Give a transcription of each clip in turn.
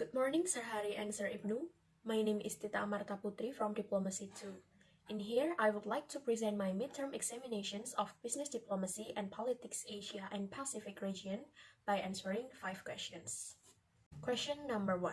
Good morning, Sir Hari and Sir Ibnu. My name is Tita Amarta Putri from Diplomacy 2. In here, I would like to present my midterm examinations of Business Diplomacy and Politics Asia and Pacific region by answering 5 questions. Question number 1.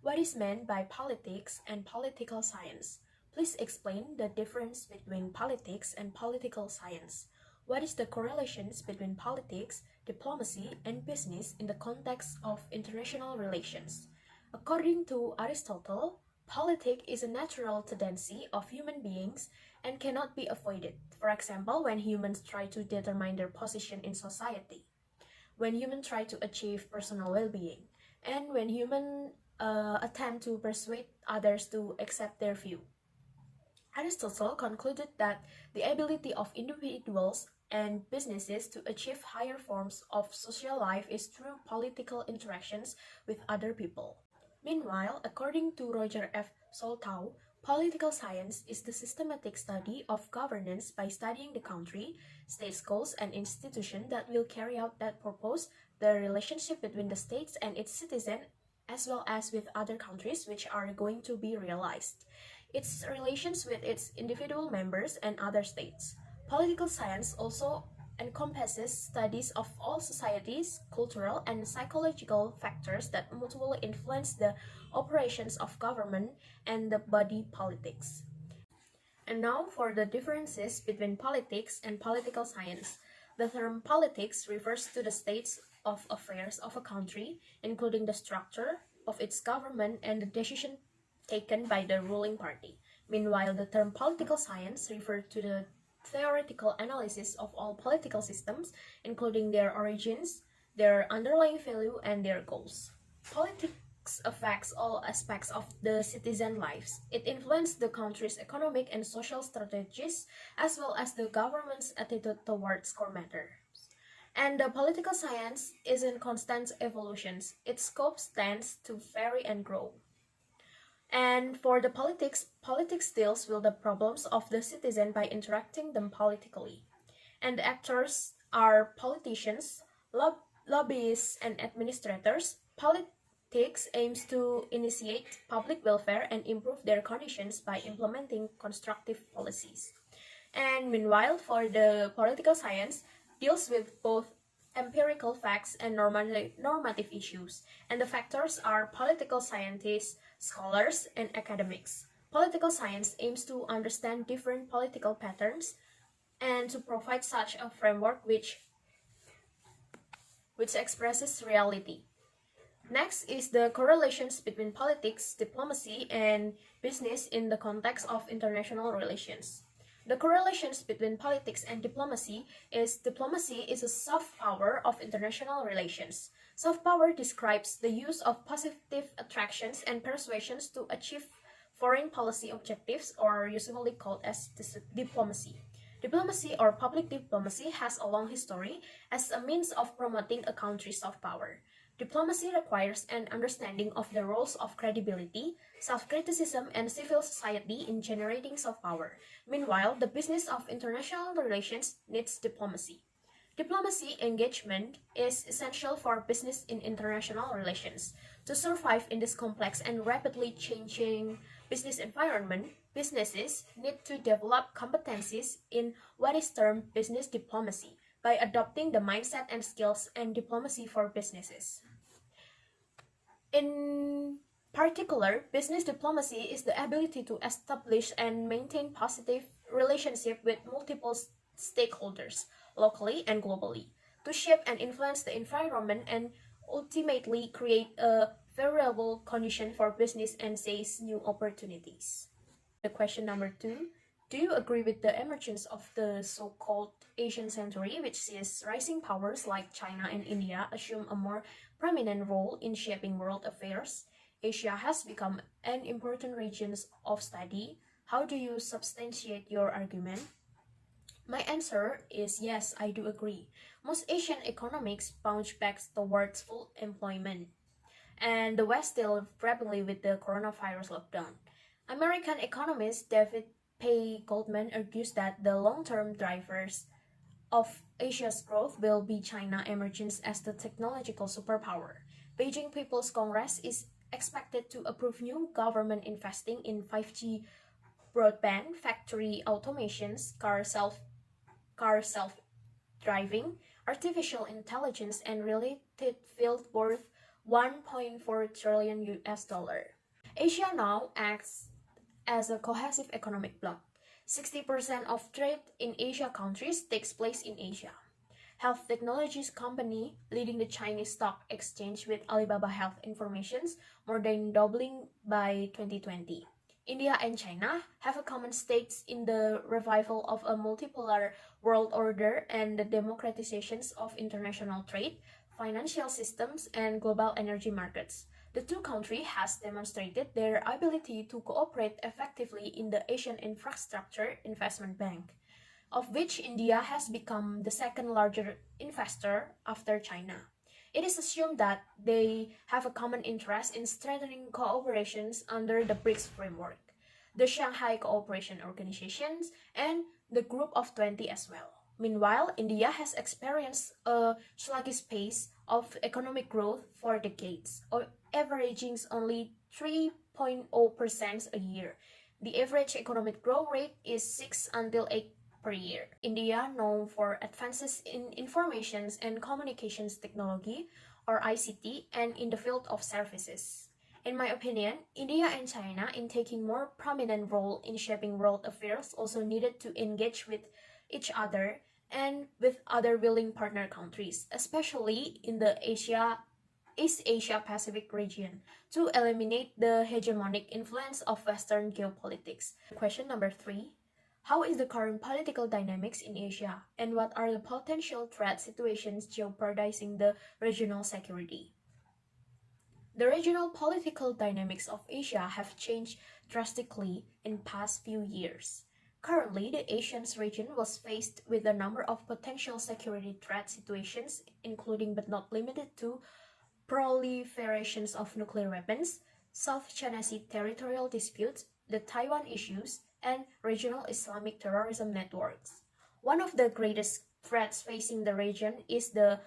What is meant by politics and political science? Please explain the difference between politics and political science. What is the correlations between politics, diplomacy, and business in the context of international relations? According to Aristotle, politics is a natural tendency of human beings and cannot be avoided. For example, when humans try to determine their position in society, when humans try to achieve personal well-being, and when humans attempt to persuade others to accept their view. Aristotle concluded that the ability of individuals and businesses to achieve higher forms of social life is through political interactions with other people. Meanwhile, according to Roger F. Soltau, political science is the systematic study of governance by studying the country, state's goals, and institutions that will carry out that purpose, the relationship between the states and its citizens, as well as with other countries which are going to be realized, its relations with its individual members and other states. Political science also encompasses studies of all societies, cultural and psychological factors that mutually influence the operations of government and the body politics. And now for the differences between politics and political science. The term politics refers to the state of affairs of a country, including the structure of its government and the decision taken by the ruling party. Meanwhile, the term political science refers to the theoretical analysis of all political systems, including their origins, their underlying value, and their goals. Politics affects all aspects of the citizen lives. It influences the country's economic and social strategies, as well as the government's attitude towards core matters. And the political science is in constant evolution. Its scope tends to vary and grow. And for the politics deals with the problems of the citizen by interacting them politically. And the actors are politicians, lobbyists, and administrators. Politics aims to initiate public welfare and improve their conditions by implementing constructive policies. And meanwhile, for the political science, deals with both empirical facts and normative issues, and the factors are political scientists, scholars, and academics. Political science aims to understand different political patterns and to provide such a framework which expresses reality. Next is the correlations between politics, diplomacy, and business in the context of international relations. The correlations between politics and diplomacy is a soft power of international relations. Soft power describes the use of positive attractions and persuasions to achieve foreign policy objectives, or usually called as diplomacy. Diplomacy or public diplomacy has a long history as a means of promoting a country's soft power. Diplomacy requires an understanding of the roles of credibility, self-criticism, and civil society in generating soft power. Meanwhile, the business of international relations needs diplomacy. Diplomacy engagement is essential for business in international relations. To survive in this complex and rapidly changing business environment, businesses need to develop competencies in what is termed business diplomacy by adopting the mindset and skills and diplomacy for businesses. In particular, business diplomacy is the ability to establish and maintain positive relationships with multiple stakeholders, locally and globally, to shape and influence the environment and ultimately create a favorable condition for business and seize new opportunities. The question number 2. Do you agree with the emergence of the so-called Asian century, which sees rising powers like China and India assume a more prominent role in shaping world affairs? Asia has become an important region of study. How do you substantiate your argument? My answer is yes, I do agree. Most Asian economies bounce back towards full employment, and the West still grappling with the coronavirus lockdown. American economist David Pay Goldman argues that the long-term drivers of Asia's growth will be China emergence as the technological superpower. Beijing People's Congress is expected to approve new government investing in 5G broadband, factory automations, car self-driving, artificial intelligence, and related field worth 1.4 trillion US dollar. Asia now acts as a cohesive economic bloc. 60% of trade in Asia countries takes place in Asia. Health technologies company leading the Chinese stock exchange with Alibaba Health Informations more than doubling by 2020. India and China have a common stakes in the revival of a multipolar world order and the democratizations of international trade, financial systems, and global energy markets. The two countries has demonstrated their ability to cooperate effectively in the Asian Infrastructure Investment Bank, of which India has become the second largest investor after China. It is assumed that they have a common interest in strengthening cooperations under the BRICS framework, the Shanghai Cooperation Organization, and the Group of 20 as well. Meanwhile, India has experienced a sluggish pace of economic growth for decades, averaging only 3.0% a year. The average economic growth rate is 6 until 8 per year. India, known for advances in information and communications technology, or ICT, and in the field of services. In my opinion, India and China, in taking more prominent role in shaping world affairs, also needed to engage with each other and with other willing partner countries, especially in the East Asia Pacific region, to eliminate the hegemonic influence of Western geopolitics. Question number 3. How is the current political dynamics in Asia, and what are the potential threat situations jeopardizing the regional security? The regional political dynamics of Asia have changed drastically in past few years. Currently, the Asian region was faced with a number of potential security threat situations, including but not limited to proliferations of nuclear weapons, South China Sea territorial disputes, the Taiwan issues, and regional Islamic terrorism networks. One of the greatest threats facing the region is the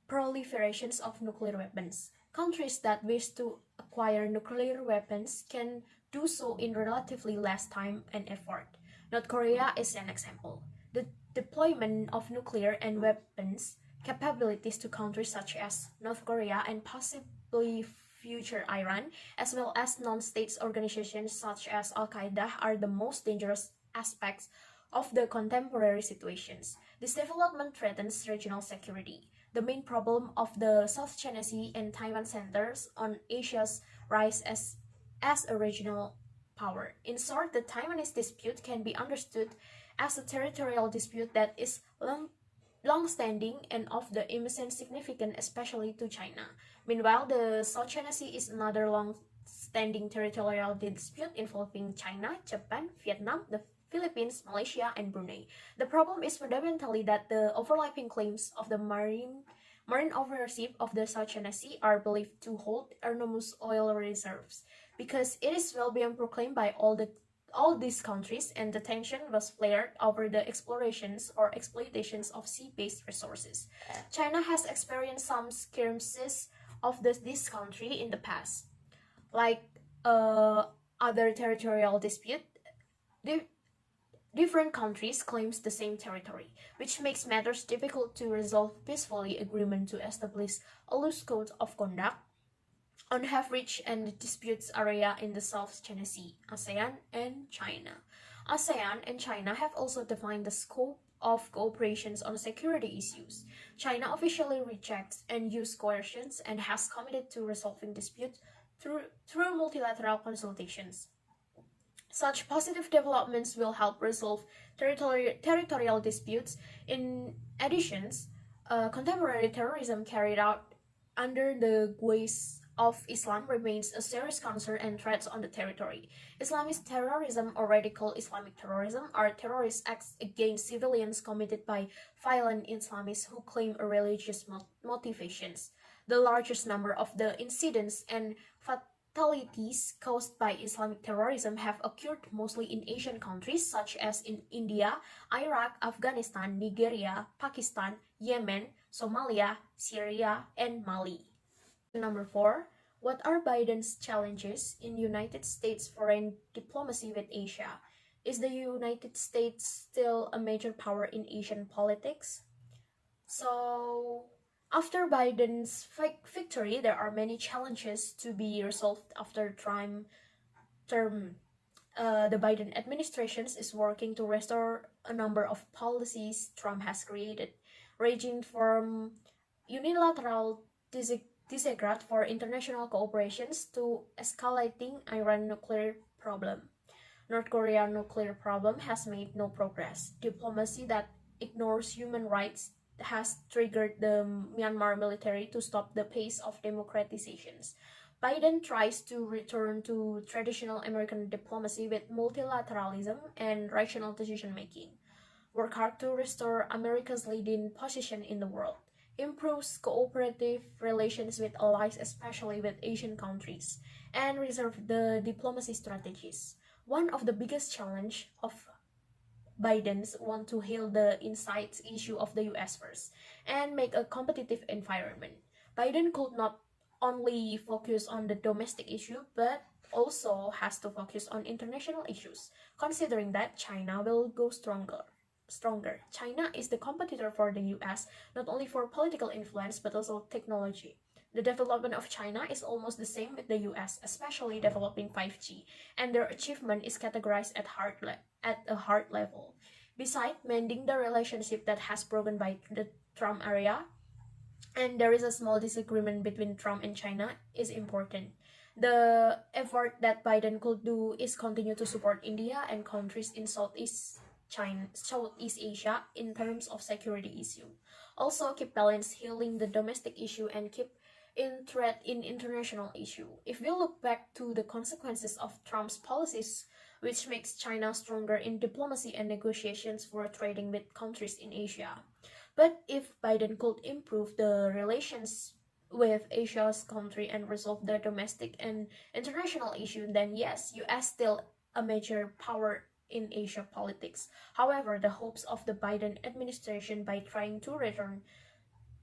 proliferations of nuclear weapons. Countries that wish to acquire nuclear weapons can do so in relatively less time and effort. North Korea is an example. The deployment of nuclear and weapons capabilities to countries such as North Korea and possibly future Iran, as well as non-state organizations such as Al-Qaeda, are the most dangerous aspects of the contemporary situations. This development threatens regional security. The main problem of the South China Sea and Taiwan centers on Asia's rise as a regional power. In short, the Taiwanese dispute can be understood as a territorial dispute that is long-standing and of the immense significance, especially to China. Meanwhile, the South China Sea is another long-standing territorial dispute involving China, Japan, Vietnam, the Philippines, Malaysia, and Brunei. The problem is fundamentally that the overlapping claims of the marine ownership of the South China Sea are believed to hold enormous oil reserves, because it is well beyond proclaimed by all these countries, and the tension was flared over the explorations or exploitations of sea-based resources. China has experienced some skirmishes of this country in the past, like other territorial dispute. Different countries claims the same territory, which makes matters difficult to resolve peacefully. Agreement to establish a loose code of conduct on have reached and the disputes area in the South China Sea, ASEAN and China. ASEAN and China have also defined the scope of cooperations on security issues. China officially rejects and uses coercions and has committed to resolving disputes through multilateral consultations. Such positive developments will help resolve territorial disputes. In addition, contemporary terrorism carried out under the guise of Islam remains a serious concern and threat on the territory. Islamist terrorism, or radical Islamic terrorism, are terrorist acts against civilians committed by violent Islamists who claim a religious motivations. The largest number of the incidents and fatalities caused by Islamic terrorism have occurred mostly in Asian countries such as in India, Iraq, Afghanistan, Nigeria, Pakistan, Yemen, Somalia, Syria, and Mali. Number 4. What are Biden's challenges in United States foreign diplomacy with Asia? Is the United States still a major power in Asian politics? So, after Biden's victory, there are many challenges to be resolved after Trump term. The Biden administration is working to restore a number of policies Trump has created, ranging from unilateral disregard for international cooperations to escalating Iran nuclear problem. North Korea nuclear problem has made no progress. Diplomacy that ignores human rights has triggered the Myanmar military to stop the pace of democratizations. Biden tries to return to traditional American diplomacy with multilateralism and rational decision making. Work hard to restore America's leading position in the world. Improves cooperative relations with allies, especially with Asian countries, and reserve the diplomacy strategies. One of the biggest challenge of Biden's want to heal the inside issue of the US first and make a competitive environment. Biden could not only focus on the domestic issue but also has to focus on international issues, considering that China will go stronger. China is the competitor for the US not only for political influence but also technology. The development of China is almost the same with the US, especially developing 5G, and their achievement is categorized at a hard level. Besides mending the relationship that has broken by the Trump era, and there is a small disagreement between Trump and China, is important. The effort that Biden could do is continue to support India and countries in Southeast Asia in terms of security issue. Also keep balance healing the domestic issue and keep in threat in international issue. If we look back to the consequences of Trump's policies, which makes China stronger in diplomacy and negotiations for trading with countries in Asia. But if Biden could improve the relations with Asia's country and resolve the domestic and international issue, then yes, US still a major power in Asia politics. However, the hopes of the Biden administration by trying to return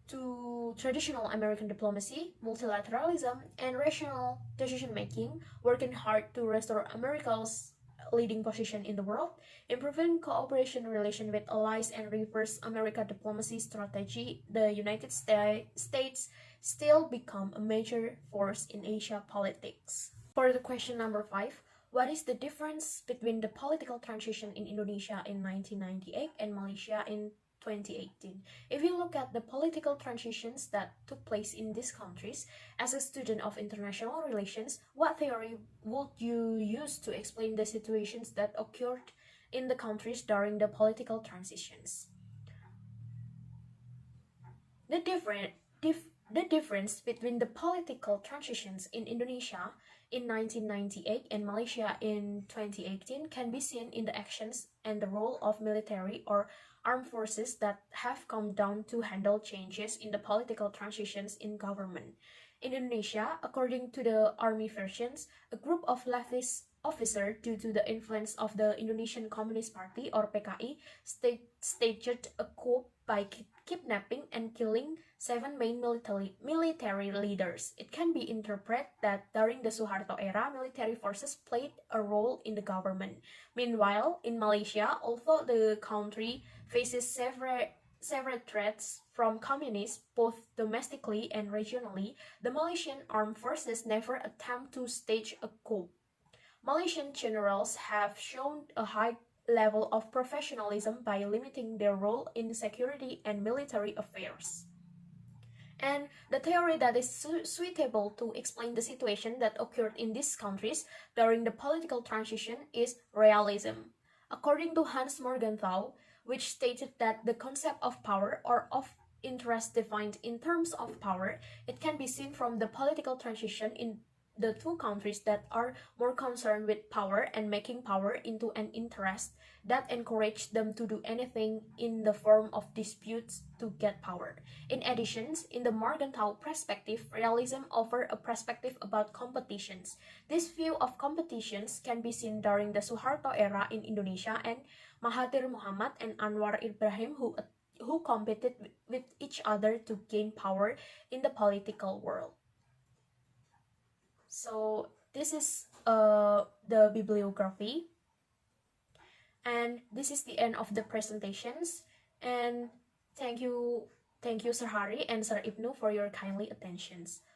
to traditional American diplomacy, multilateralism, and rational decision making, working hard to restore America's leading position in the world, improving cooperation relation with allies, and reverse America diplomacy strategy, the United States still become a major force in Asia politics. For the question number 5, what is the difference between the political transition in Indonesia in 1998 and Malaysia in 2018? If you look at the political transitions that took place in these countries, as a student of international relations, what theory would you use to explain the situations that occurred in the countries during the political transitions? The difference between the political transitions in Indonesia in 1998 and Malaysia in 2018 can be seen in the actions and the role of military or armed forces that have come down to handle changes in the political transitions in government. In Indonesia, according to the army versions, a group of leftist officers, due to the influence of the Indonesian Communist Party or PKI, staged a coup by kidnapping and killing 7 main military leaders. It can be interpreted that during the Suharto era, military forces played a role in the government. Meanwhile, in Malaysia, although the country faces several threats from communists, both domestically and regionally, the Malaysian armed forces never attempt to stage a coup. Malaysian generals have shown a high level of professionalism by limiting their role in security and military affairs. And the theory that is suitable to explain the situation that occurred in these countries during the political transition is realism. According to Hans Morgenthau, which stated that the concept of power or of interest defined in terms of power, it can be seen from the political transition in the two countries that are more concerned with power and making power into an interest that encourage them to do anything in the form of disputes to get power. In addition, in the Morgenthau perspective, realism offers a perspective about competitions. This view of competitions can be seen during the Suharto era in Indonesia and Mahathir Mohamad and Anwar Ibrahim who competed with each other to gain power in the political world. So this is the bibliography, and this is the end of the presentations. And thank you Sir Hari and Sir Ibnu for your kindly attentions.